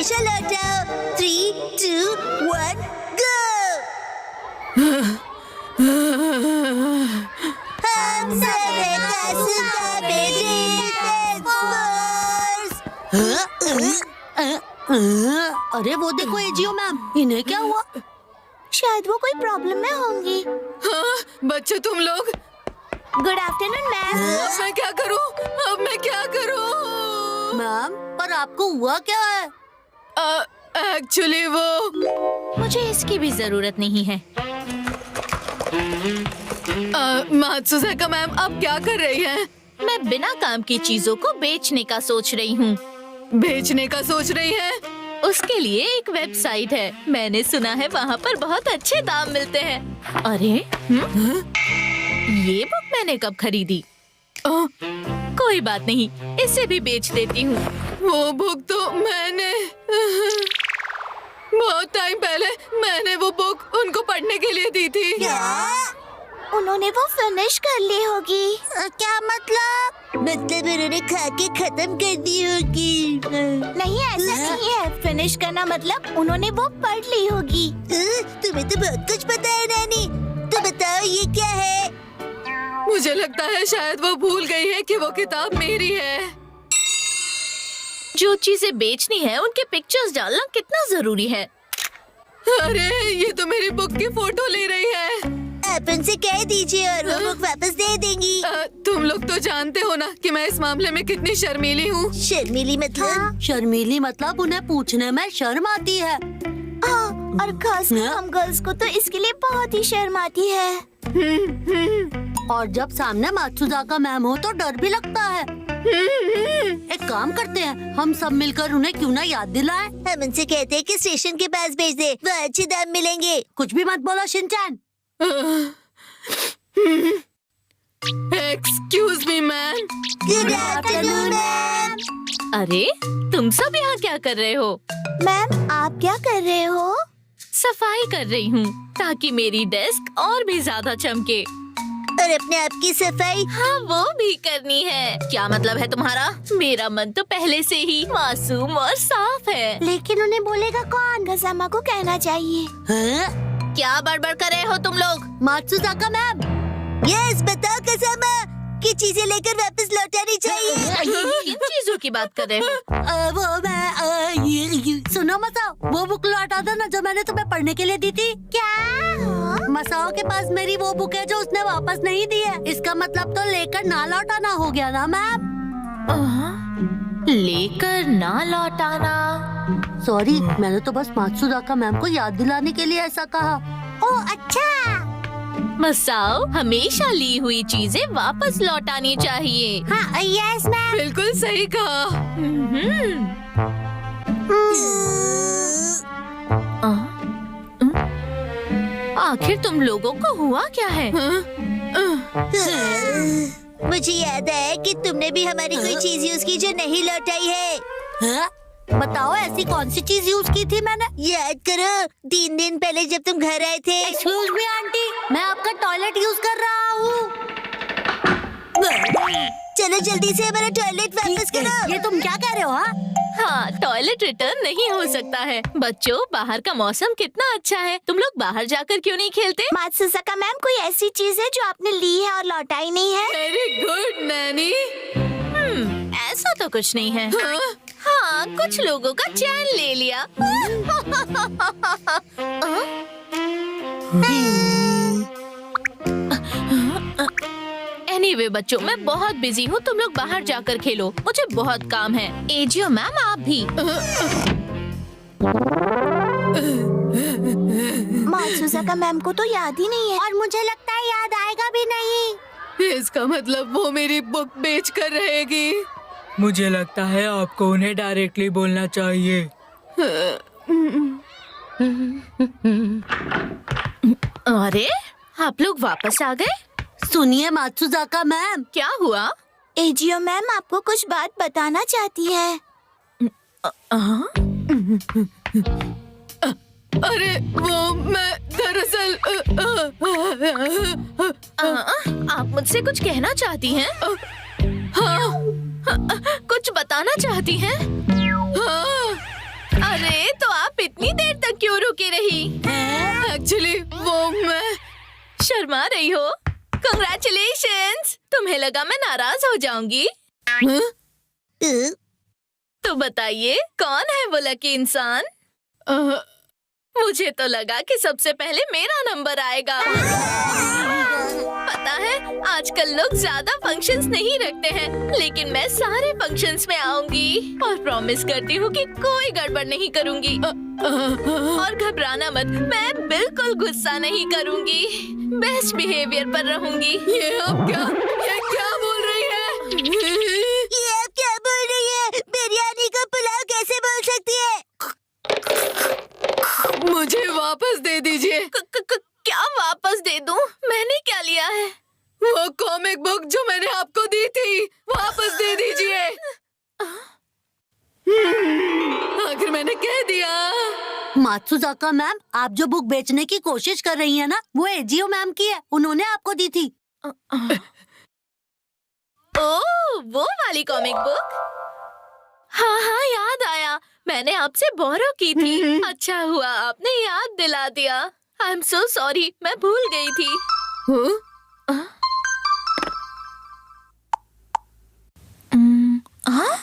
हमेशा लौटाओ। 3, 2, 1 गो। हम सब हैं कासुका बेटे फोर्स। अरे वो देखो एजियो मैम, इन्हें क्या हुआ? शायद वो कोई प्रॉब्लम में होंगी। हाँ, बच्चों तुम लोग। Good afternoon ma'am. अब मैं क्या करूं? अब मैं क्या करूं? मैम, पर आपको हुआ क्या है? एक्चुअली वो मुझे इसकी भी जरूरत नहीं है। मात्सुज़ाका मैम, आप क्या कर रही हैं? मैं बिना काम की चीजों को बेचने का सोच रही हूँ। बेचने का सोच रही हैं? उसके लिए एक वेबसाइट है। मैंने सुना है वहाँ पर बहुत अच्छे दाम मिलते हैं। अरे ये बुक मैंने कब खरीदी? कोई बात नहीं, इसे भी बेच देती हूँ। वो बुक तो मैंने बहुत टाइम पहले मैंने वो बुक उनको पढ़ने के लिए दी थी। उन्होंने वो फिनिश कर ली होगी। क्या मतलब? मतलब उन्होंने खा के खत्म कर दी होगी। नहीं, ऐसा नहीं है। फिनिश करना मतलब उन्होंने वो पढ़ ली होगी। तुम्हें तो बहुत कुछ पता है नानी। तो बताओ ये क्या है? मुझे लगता है शायद वो भूल गई है कि वो किताब मेरी है। जो चीजें बेचनी है उनके पिक्चर्स डालना कितना जरूरी है। अरे ये तो मेरी बुक की फोटो ले रही है। आप उनसे कह दीजिए और वो बुक वापस दे देंगी। तुम लोग तो जानते हो ना कि मैं इस मामले में कितनी शर्मीली हूँ। शर्मीली मतलब? शर्मीली मतलब उन्हें पूछने में शर्म आती है। और खास हम गर्ल्स को तो इसके लिए बहुत ही शर्म आती है। और जब सामने मात्सुज़ाका मैम हो तो डर भी लगता है। एक काम करते हैं, हम सब मिलकर उन्हें क्यों ना याद दिलाएं? हम उनसे कहते हैं कि स्टेशन के पास भेज दे, वहाँ अच्छे दाम मिलेंगे। कुछ भी मत बोलो Shinchan. Excuse me ma'am. Good afternoon ma'am. अरे तुम सब यहाँ क्या कर रहे हो? मैम आप क्या कर रहे हो? सफाई कर रही हूँ ताकि मेरी डेस्क और भी ज्यादा चमके। और अपने आप की सफाई? हाँ, वो भी करनी है। क्या मतलब है तुम्हारा? मेरा मन तो पहले से ही मासूम और साफ है। लेकिन उन्हें बोलेगा कौन? गजामा को कहना चाहिए। क्या बड़बड़ कर रहे हो तुम लोग? मात्सुज़ाका मैम। यस, बताओ गजामा कि चीजें लेकर वापस लौटानी चाहिए। किन चीजों की बात कर रहे हो? वो मैं सुनो मसाओ, वो बुक लौटा दो ना जो मैंने तुम्हें पढ़ने के लिए दी थी। क्या? मसाओ के पास मेरी वो बुक है जो उसने वापस नहीं दी है। इसका मतलब तो लेकर ना लौटाना हो गया ना मैम। लेकर ना लौटाना? सॉरी, मैंने तो बस मात्सुज़ाका मैम को याद दिलाने के लिए ऐसा कहा। ओह अच्छा। मसाओ, हमेशा ली हुई चीजें वापस लौटानी चाहिए। हाँ यस मैम। बिल्कुल सही कहा। आखिर तुम लोगों को हुआ क्या है? मुझे याद आया कि तुमने भी हमारी कोई चीज यूज की जो नहीं लौटाई है। बताओ ऐसी कौन सी चीज यूज की थी मैंने? याद करो, 3 दिन पहले जब तुम घर आए थे। एक्सक्यूज मी आंटी, मैं आपका टॉयलेट यूज कर रहा हूँ। चलो जल्दी से हमारा टॉयलेट वापस करो। ये तुम क्या कह रहे हो? हाँ, टॉयलेट रिटर्न नहीं हो सकता है। बच्चों, बाहर का मौसम कितना अच्छा है। तुम लोग बाहर जाकर क्यों नहीं खेलते? मात्सुज़ाका मैम, कोई ऐसी चीज है जो आपने ली है और लौटाई नहीं है? Very good Naini. ऐसा तो कुछ नहीं है। हाँ, कुछ लोगों का चैन ले लिया। एनीवे बच्चों, मैं बहुत बिजी हूँ। तुम लोग बाहर जाकर खेलो, मुझे बहुत काम है। एजियो मैम, आप भी। मात्सुज़ाका मैम को तो याद ही नहीं है। और मुझे लगता है याद आएगा भी नहीं। इसका मतलब वो मेरी बुक बेच कर रहेगी। मुझे लगता है आपको उन्हें डायरेक्टली बोलना चाहिए। अरे, आप लोग वापस आ गए? सुनिए मात्सुज़ाका मैम। क्या हुआ? एजियो मैम आपको कुछ बात बताना चाहती है। अरे वो मैं दरअसल आप मुझसे कुछ कहना चाहती हैं? हाँ, कुछ बताना चाहती हैं? हाँ। अरे एक्चुअली वो मैं शर्मा रही हो? Congratulations! तुम्हें लगा मैं नाराज हो जाऊंगी? हाँ? तो बताइए कौन है वो लकी इंसान? मुझे तो लगा कि सबसे पहले मेरा नंबर आएगा। पता है आजकल लोग ज्यादा फंक्शंस नहीं रखते हैं, लेकिन मैं सारे फंक्शंस में आऊंगी और प्रॉमिस करती हूँ कि कोई गड़बड़ नहीं करूंगी। और घबराना मत, मैं बिल्कुल गुस्सा नहीं करूंगी, बेस्ट बिहेवियर पर रहूंगी। ये क्या बोल रही है? ये आप क्या बोल रही है? बिरयानी का पुलाव कैसे बोल सकती है? मुझे वापस दे दीजिए। क्या वापस दे दूं? मैंने क्या लिया है? वो कॉमिक बुक जो मैंने आपको दी थी, वापस दे दीजिए। आखिर मैंने कह दिया। मात्सुजाका मैम, आप जो बुक बेचने की कोशिश कर रही हैं ना, वो एजियो मैम की है, उन्होंने आपको दी थी। ओह, वो वाली कॉमिक बुक? हाँ हाँ, याद आया, मैंने आपसे बोरो की थी। अच्छा हुआ आपने याद दिला दिया। आई एम सो सॉरी, मैं भूल गई थी। हाँ?